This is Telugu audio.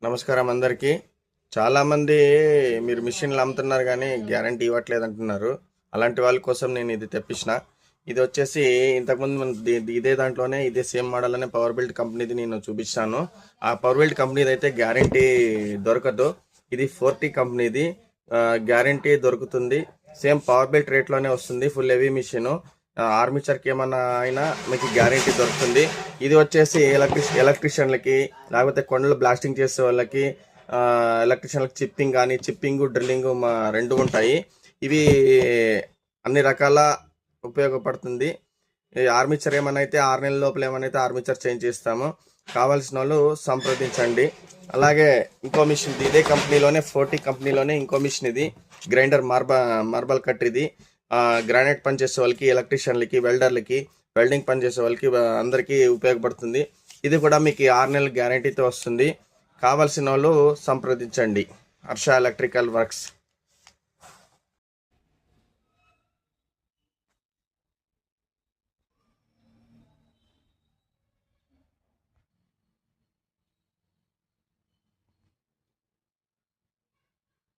నమస్కారం అందరికీ. చాలామంది మీరు మిషన్లు అమ్ముతున్నారు కానీ గ్యారంటీ ఇవ్వట్లేదు అంటున్నారు. అలాంటి వాళ్ళ కోసం నేను ఇది తెప్పించిన. ఇది వచ్చేసి ఇంతకుముందు మన ఇదే దాంట్లోనే ఇదే సేమ్ మోడల్ అనే పవర్ బిల్డ్ కంపెనీది నేను చూపించాను. ఆ పవర్ బిల్డ్ కంపెనీది అయితే గ్యారంటీ దొరకదు. ఇది 4T కంపెనీది. గ్యారంటీ దొరుకుతుంది. సేమ్ పవర్ బిల్డ్ రేట్లోనే వస్తుంది. Full heavy machine. ఆర్మీచర్కి ఏమన్నా అయినా మీకు గ్యారంటీ దొరుకుతుంది. ఇది వచ్చేసి ఎలక్ట్రీషియన్లకి, లేకపోతే కొండలు బ్లాస్టింగ్ చేసే వాళ్ళకి, ఎలక్ట్రీషియన్లకి చిప్పింగ్ డ్రిల్లింగ్ రెండు ఉంటాయి. ఇవి అన్ని రకాల ఉపయోగపడుతుంది. ఆర్మీచర్ ఏమైనా అయితే 6 నెలల లోపల ఏమైనా అయితే ఆర్మీచర్ చేంజ్ చేస్తాము. కావాల్సిన వాళ్ళు సంప్రదించండి. అలాగే ఇంకో మిషన్ ఇదే కంపెనీలోనే 4T కంపెనీలోనే ఇంకో మిషన్ ఇది గ్రైండర్ మార్బల్ కట్. ఇది గ్రానైట్ పని చేసే వాళ్ళకి, ఎలక్ట్రీషియన్లకి, వెల్డర్లకి, వెల్డింగ్ పని చేసే వాళ్ళకి అందరికీ ఉపయోగపడుతుంది. ఇది కూడా మీకు 6 నెలల గ్యారంటీతో వస్తుంది. కావాల్సిన వాళ్ళు సంప్రదించండి. Harsha electrical works.